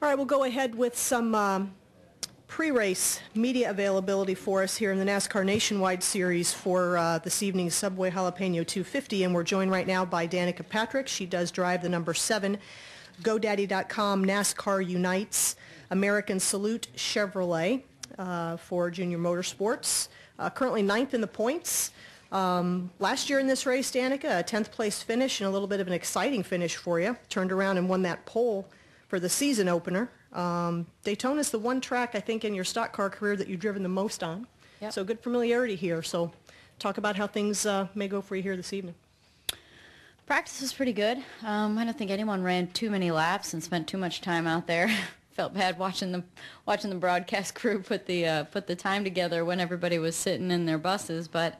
All right, we'll go ahead with some pre-race media availability for us here in the NASCAR Nationwide Series for this evening's Subway Jalapeno 250, and we're joined right now by Danica Patrick. She does drive the number 7 GoDaddy.com NASCAR Unites American Salute Chevrolet for Junior Motorsports. Currently 9th in the points. Last year in this race, Danica, a 10th place finish and a little bit of an exciting finish for you. Turned around and won that pole for the season opener. Daytona is the one track, I think, in your stock car career that you've driven the most on. Yep. So good familiarity here. So talk about how things may go for you here this evening. Practice was pretty good. I don't think anyone ran too many laps and spent too much time out there. Felt bad watching the broadcast crew put the time together when everybody was sitting in their buses. But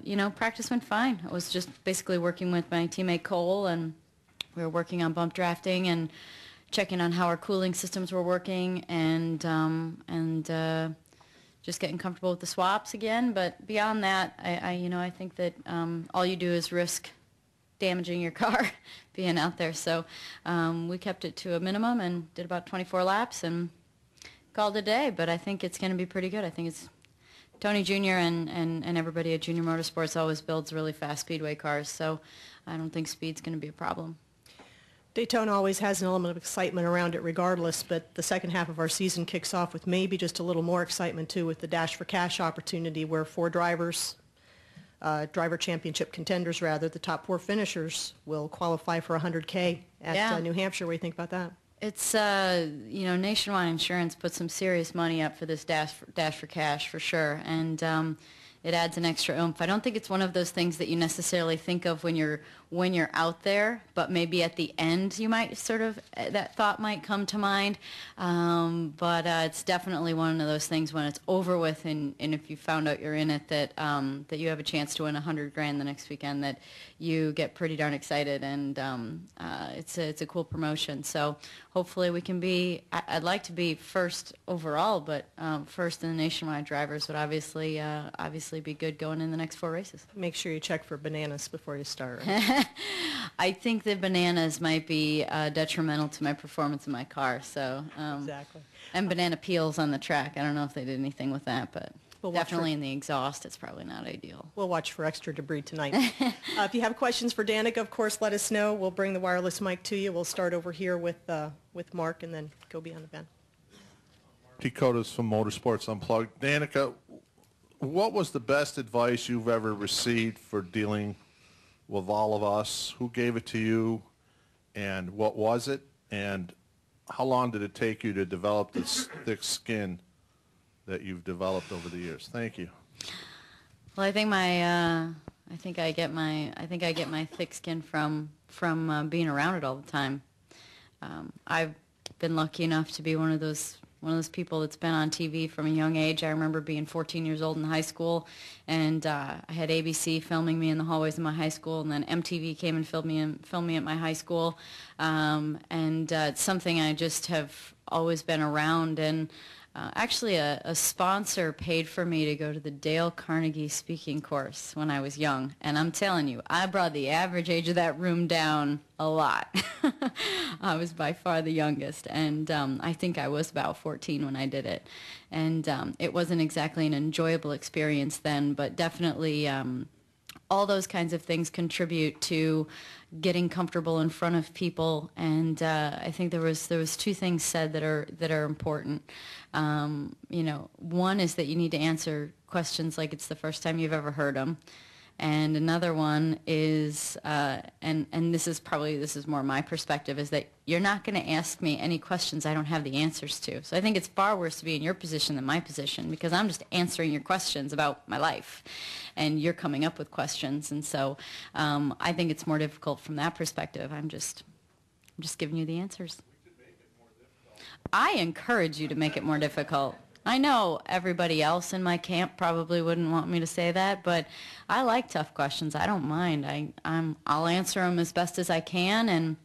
you know, practice went fine. I was just basically working with my teammate Cole, and we were working on bump drafting and checking on how our cooling systems were working, and just getting comfortable with the swaps again. But beyond that, I think that all you do is risk damaging your car being out there. So we kept it to a minimum and did about 24 laps and called it a day. But I think it's going to be pretty good. I think it's Tony Jr. and everybody at Junior Motorsports always builds really fast speedway cars, so I don't think speed's going to be a problem. Daytona always has an element of excitement around it regardless, but the second half of our season kicks off with maybe just a little more excitement too, with the Dash for Cash opportunity, where 4 drivers, driver championship contenders rather, the top 4 finishers will qualify for $100K at New Hampshire. What do you think about that? It's, you know, Nationwide Insurance put some serious money up for this Dash for Cash for sure, and it adds an extra oomph. I don't think it's one of those things that you necessarily think of when you're out there, but maybe at the end you might sort of, that thought might come to mind. But it's definitely one of those things when it's over with, and if you found out you're in it, that that you have a chance to win $100 grand the next weekend, that you get pretty darn excited, and it's a cool promotion. So hopefully we can be, I'd like to be first overall, but first in the nationwide drivers would obviously be good going in the next 4 races. Make sure you check for bananas before you start. I think the bananas might be detrimental to my performance in my car. So exactly. And banana peels on the track. I don't know if they did anything with that, but definitely in the exhaust, it's probably not ideal. We'll watch for extra debris tonight. If you have questions for Danica, of course, let us know. We'll bring the wireless mic to you. We'll start over here with Mark and then go beyond the bend. Dakota's from Motorsports Unplugged. Danica, what was the best advice you've ever received for dealing with all of us? Who gave it to you, and what was it, and how long did it take you to develop this thick skin that you've developed over the years? Thank you. Well, I think I get my thick skin from being around it all the time. I've been lucky enough to be one of those people that's been on TV from a young age. I remember being 14 years old in high school, and I had ABC filming me in the hallways of my high school, and then MTV came and filmed me at my high school. It's something I just have always been around. And actually, a sponsor paid for me to go to the Dale Carnegie speaking course when I was young. And I'm telling you, I brought the average age of that room down a lot. I was by far the youngest, and I think I was about 14 when I did it. And it wasn't exactly an enjoyable experience then, but definitely all those kinds of things contribute to getting comfortable in front of people. And I think there was 2 things said that are important. You know, one is that you need to answer questions like it's the first time you've ever heard them. And another one is, and this is more my perspective, is that you're not going to ask me any questions I don't have the answers to. So I think it's far worse to be in your position than my position, because I'm just answering your questions about my life, and you're coming up with questions. And so I think it's more difficult from that perspective. I'm just giving you the answers. I encourage you to make it more difficult. I know everybody else in my camp probably wouldn't want me to say that, but I like tough questions. I don't mind. I'll answer them as best as I can, and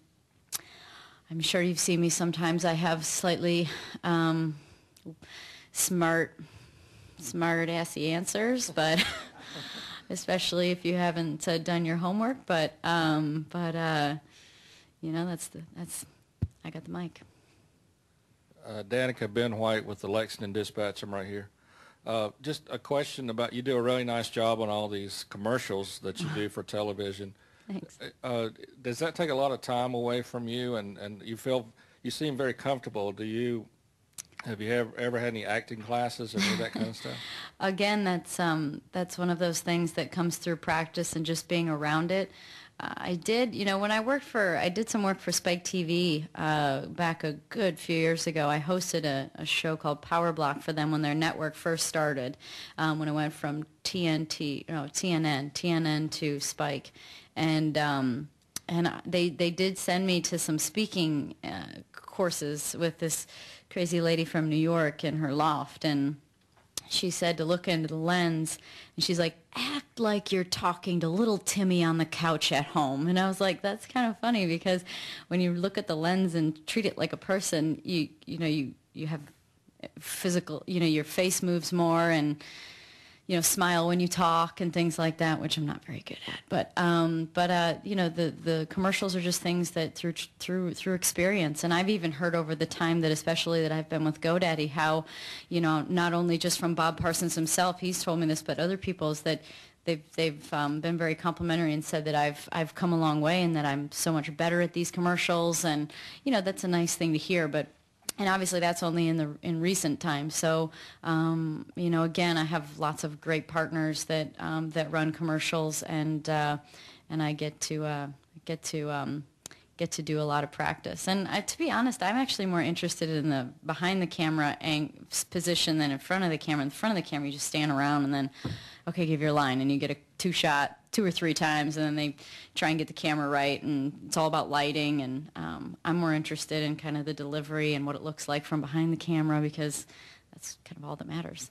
I'm sure you've seen me sometimes. I have slightly smart-assy answers, but especially if you haven't done your homework. But you know, I got the mic. Danica, Ben White with the Lexington Dispatch. I'm right here. Just a question about, you do a really nice job on all these commercials that you do for television. Thanks. Does that take a lot of time away from you? And you seem very comfortable. Have you ever had any acting classes or any of that kind of stuff? Again, that's one of those things that comes through practice and just being around it. I did, when I did some work for Spike TV back a good few years ago. I hosted a show called Power Block for them when their network first started, when it went from TNN to Spike. And they did send me to some speaking courses with this crazy lady from New York in her loft, and she said to look into the lens, and she's like, act like you're talking to little Timmy on the couch at home. And I was like, that's kind of funny, because when you look at the lens and treat it like a person, you have physical, your face moves more, and smile when you talk and things like that, which I'm not very good at. But the commercials are just things that through experience. And I've even heard over the time that, especially that I've been with GoDaddy, how, not only just from Bob Parsons himself, he's told me this, but other people's, that they've been very complimentary and said that I've come a long way and that I'm so much better at these commercials. And, that's a nice thing to hear. And obviously that's only in recent times. So, again, I have lots of great partners that run commercials, and I get to do a lot of practice. And to be honest, I'm actually more interested in the behind the camera position than in front of the camera. In front of the camera, you just stand around and then, okay, give your line, and you get a two-shot 2 or 3 times, and then they try and get the camera right, and it's all about lighting. And I'm more interested in kind of the delivery and what it looks like from behind the camera, because that's kind of all that matters.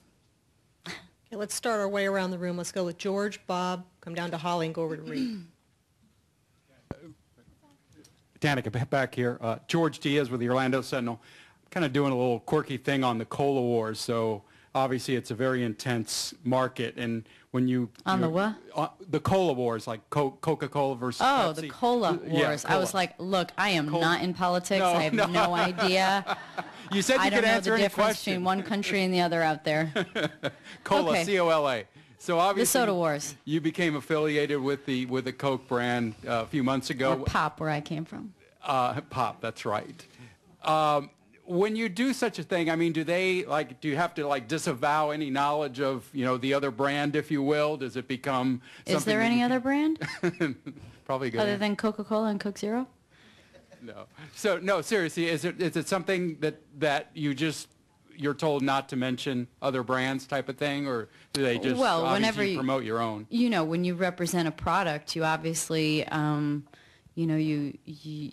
Okay, let's start our way around the room. Let's go with George, Bob, come down to Holly, and go over to Reed. Danica, back here. George Diaz with the Orlando Sentinel. Kind of doing a little quirky thing on the cola wars. So obviously it's a very intense market, and when you on the what? The cola wars, like Coca-Cola versus Pepsi. The cola wars. Yeah, cola. I was like, look, I am not in politics. I have no idea. You said you could answer any question. I don't know the difference between one country and the other out there. Cola, okay. C-O-L-A. So obviously, the soda wars. You became affiliated with the Coke brand a few months ago. Or Pop, where I came from. Pop, that's right. When you do such a thing, I mean, do you have to disavow any knowledge of, the other brand, if you will? Does it become something? Is there any other brand? Probably good. Other than Coca-Cola and Coke Zero? No. So, no, seriously, is it something that you're told not to mention other brands type of thing, or do they just obviously promote your own? When you represent a product, you obviously,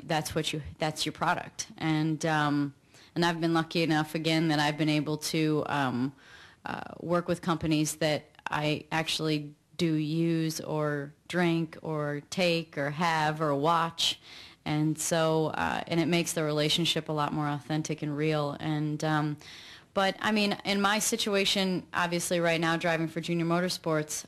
that's your product. And I've been lucky enough, again, that I've been able to work with companies that I actually do use or drink or take or have or watch. And so, and it makes the relationship a lot more authentic and real. And, but I mean, in my situation, obviously right now driving for Junior Motorsports,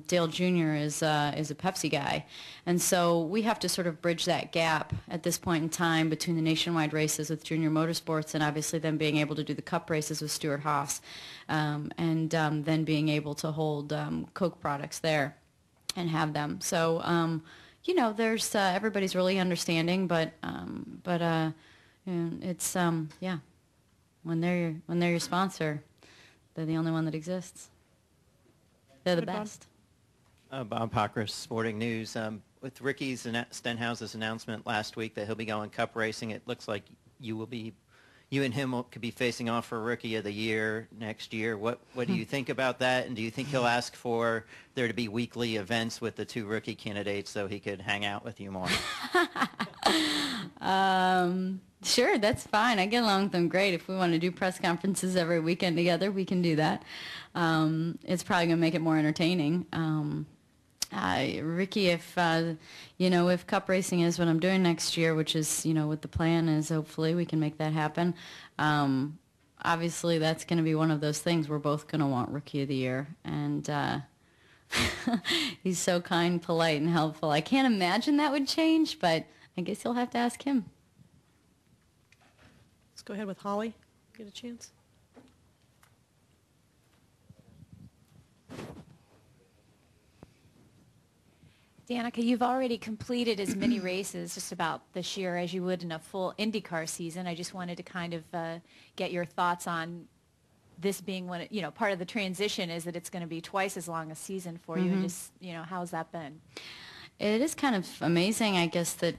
Dale Jr. is a Pepsi guy. And so we have to sort of bridge that gap at this point in time between the nationwide races with Junior Motorsports and obviously them being able to do the Cup races with Stuart Haas, and then being able to hold Coke products there and have them. So, there's everybody's really understanding, but it's yeah. When they're your sponsor, they're the only one that exists. They're the best. Bob Pockris, Sporting News. With Ricky Stenhouse's announcement last week that he'll be going Cup racing, it looks like you and him could be facing off for Rookie of the Year next year. What do you think about that? And do you think he'll ask for there to be weekly events with the 2 rookie candidates so he could hang out with you more? Sure, that's fine. I get along with them great. If we want to do press conferences every weekend together, we can do that. It's probably going to make it more entertaining. Ricky, if Cup racing is what I'm doing next year, which is, what the plan is, hopefully we can make that happen. Obviously, that's going to be one of those things. We're both going to want Rookie of the Year. And he's so kind, polite, and helpful. I can't imagine that would change, but I guess you'll have to ask him. Let's go ahead with Holly. Get a chance. Danica, you've already completed as many races just about this year as you would in a full IndyCar season. I just wanted to kind of get your thoughts on this being one, part of the transition is that it's going to be twice as long a season for you. And just, how's that been? It is kind of amazing, I guess, that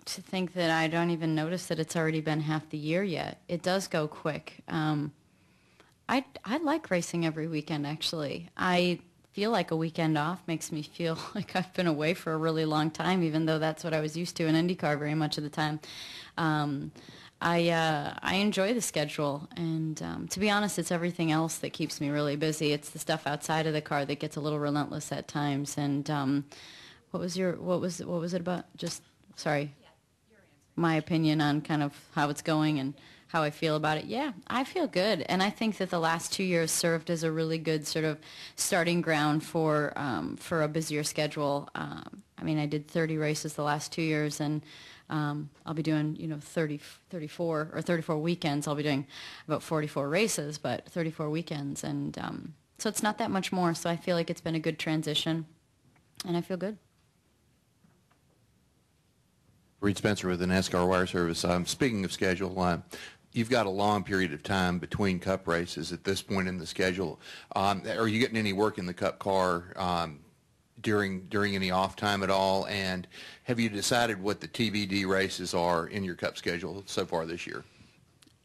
to think that I don't even notice that it's already been half the year yet. It does go quick. I like racing every weekend, actually. I feel like a weekend off makes me feel like I've been away for a really long time, even though that's what I was used to in IndyCar very much of the time. I enjoy the schedule, and to be honest, it's everything else that keeps me really busy. It's the stuff outside of the car that gets a little relentless at times. And what was it about? Just sorry, my opinion on kind of how it's going and how I feel about it. Yeah, I feel good, and I think that the last 2 years served as a really good sort of starting ground for a busier schedule. I mean, I did 30 races the last 2 years, and I'll be doing 34 weekends. I'll be doing about 44 races, but 34 weekends, and so it's not that much more. So I feel like it's been a good transition, and I feel good. Reed Spencer with the NASCAR Wire Service. Speaking of schedule, you've got a long period of time between Cup races at this point in the schedule. Are you getting any work in the Cup car during any off time at all? And have you decided what the TBD races are in your Cup schedule so far this year?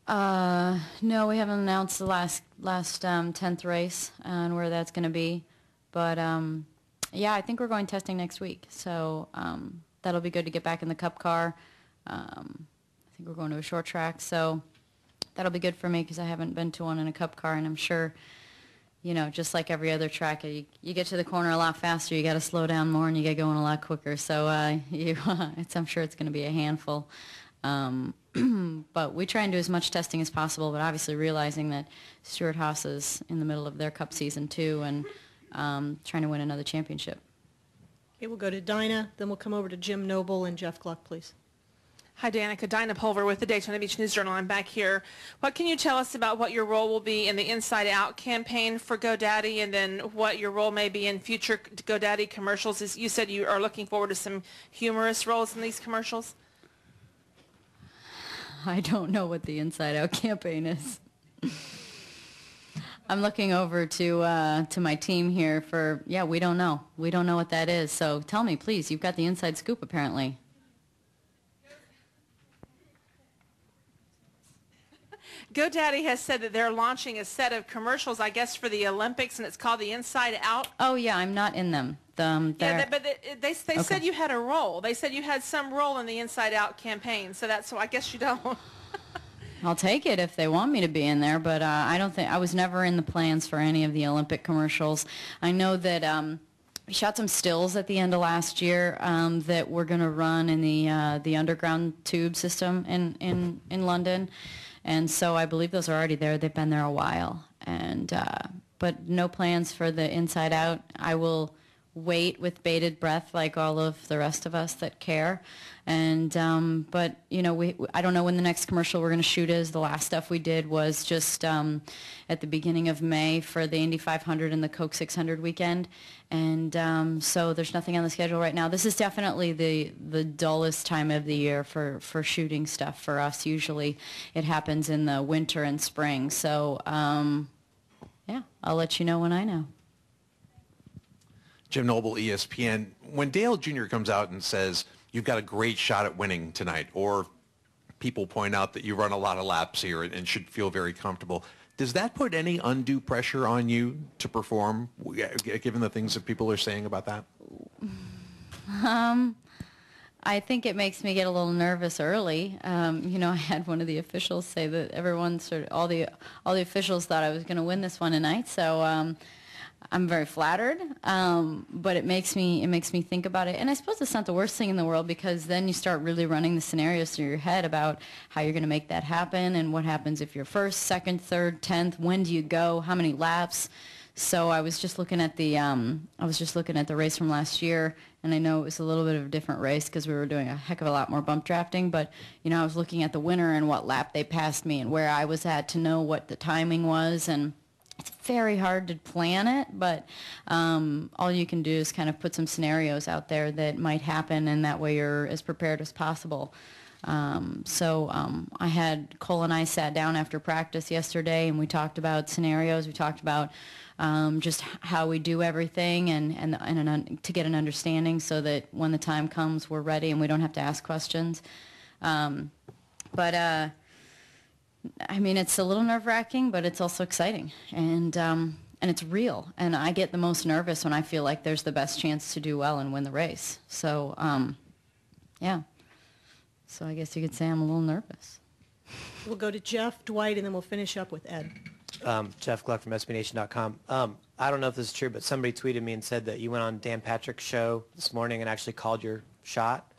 No, we haven't announced the last 10th race and where that's going to be. But yeah, I think we're going testing next week. So that'll be good to get back in the Cup car. I think we're going to a short track, so that'll be good for me because I haven't been to one in a Cup car, and I'm sure, just like every other track, you get to the corner a lot faster. You got to slow down more, and you get going a lot quicker. So I'm sure it's going to be a handful. But we try and do as much testing as possible, but obviously realizing that Stewart Haas is in the middle of their Cup season too, and trying to win another championship. Okay, we'll go to Dinah, then we'll come over to Jim Noble and Jeff Gluck, please. Hi, Danica. Dinah Pulver with the Daytona Beach News Journal. I'm back here. What can you tell us about what your role will be in the Inside Out campaign for GoDaddy, and then what your role may be in future GoDaddy commercials? You said you are looking forward to some humorous roles in these commercials. I don't know what the Inside Out campaign is. I'm looking over to my team here for, we don't know. We don't know what that is. So tell me, please. You've got the inside scoop, apparently. GoDaddy has said that they're launching a set of commercials, I guess, for the Olympics, and it's called the Inside Out. Oh, yeah, I'm not in them. They said you had a role. They said you had some role in the Inside Out campaign, so I guess you don't. I'll take it if they want me to be in there, but I don't think I was never in the plans for any of the Olympic commercials. I know that we shot some stills at the end of last year that we're going to run in the underground tube system in London, and so I believe those are already there. They've been there a while, and but no plans for the Inside Out. I will wait with bated breath like all of the rest of us that care. And but I don't know when the next commercial we're going to shoot is. The last stuff we did was just at the beginning of May for the Indy 500 and the Coke 600 weekend, and so there's nothing on the schedule right now. This is definitely the dullest time of the year for shooting stuff for us. Usually it happens in the winter and spring. So yeah, I'll let you know when I know. Jim Noble, ESPN. When Dale Jr. comes out and says, you've got a great shot at winning tonight, or people point out that you run a lot of laps here and should feel very comfortable, does that put any undue pressure on you to perform, given the things that people are saying about that? I think it makes me get a little nervous early. I had one of the officials say that everyone all the officials thought I was going to win this one tonight, so I'm very flattered, but it makes me think about it. And I suppose it's not the worst thing in the world, because then you start really running the scenarios through your head about how you're going to make that happen and what happens if you're first, second, third, 10th, when do you go, how many laps. So I was just looking at the race from last year, and I know it was a little bit of a different race because we were doing a heck of a lot more bump drafting. But I was looking at the winner and what lap they passed me and where I was at to know what the timing was. And it's very hard to plan it, but all you can do is kind of put some scenarios out there that might happen, and that way you're as prepared as possible. I had Cole and I sat down after practice yesterday, and we talked about scenarios. We talked about just how we do everything and to get an understanding so that when the time comes, we're ready and we don't have to ask questions. I mean, it's a little nerve-wracking, but it's also exciting, and it's real. And I get the most nervous when I feel like there's the best chance to do well and win the race. So, yeah. So I guess you could say I'm a little nervous. We'll go to Jeff, Dwight, and then we'll finish up with Ed. Jeff Gluck from SBNation.com. I don't know if this is true, but somebody tweeted me and said that you went on Dan Patrick's show this morning and actually called your shot.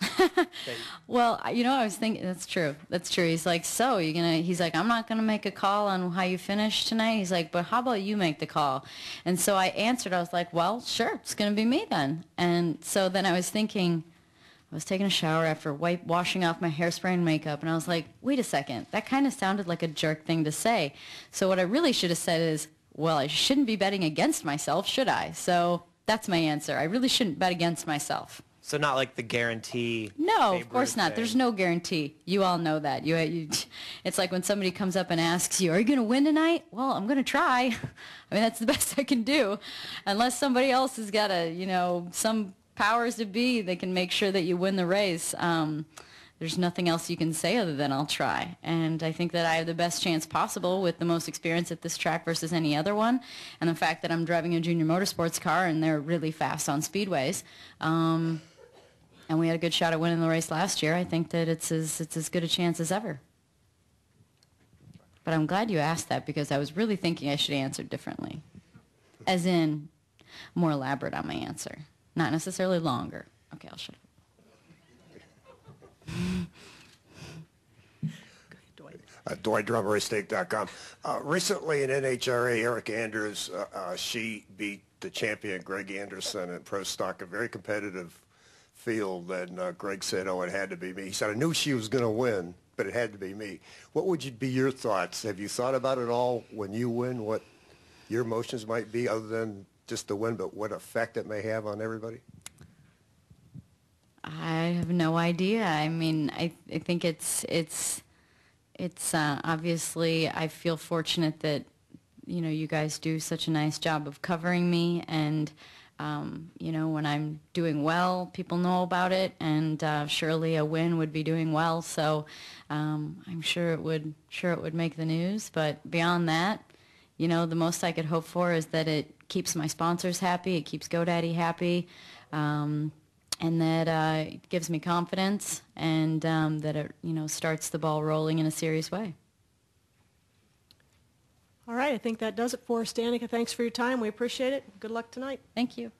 Well, I was thinking, that's true. That's true. He's like, so he's like, I'm not going to make a call on how you finish tonight. He's like, but how about you make the call? And so I answered, I was like, well, sure, it's going to be me then. And so then I was thinking, I was taking a shower after washing off my hairspray and makeup, and I was like, wait a second, that kind of sounded like a jerk thing to say. So what I really should have said is, well, I shouldn't be betting against myself, should I? So that's my answer. I really shouldn't bet against myself. So not like the guarantee. No, of course not. There's no guarantee. You all know that. It's like when somebody comes up and asks you, are you going to win tonight? Well, I'm going to try. I mean, that's the best I can do. Unless somebody else has got some powers to be that can make sure that you win the race. There's nothing else you can say other than I'll try. And I think that I have the best chance possible with the most experience at this track versus any other one. And the fact that I'm driving a junior motorsports car and they're really fast on speedways. And we had a good shot at winning the race last year. I think that it's as good a chance as ever. But I'm glad you asked that because I was really thinking I should answer differently. As in, more elaborate on my answer. Not necessarily longer. Okay, I'll shut up. Dwight Drummer, RaceStake.com. Recently in NHRA, Eric Andrews, she beat the champion Greg Anderson in Pro Stock, a very competitive field, and Greg said, oh, it had to be me. He said, I knew she was going to win, but it had to be me. What would be your thoughts? Have you thought about it all when you win, what your emotions might be other than just the win, but what effect it may have on everybody? I have no idea. I mean, I think it's obviously I feel fortunate that you guys do such a nice job of covering me, and when I'm doing well, people know about it, and surely a win would be doing well. So I'm sure it would make the news. But beyond that, the most I could hope for is that it keeps my sponsors happy, it keeps GoDaddy happy. And that it gives me confidence, and that it starts the ball rolling in a serious way. All right, I think that does it for us, Danica. Thanks for your time. We appreciate it. Good luck tonight. Thank you.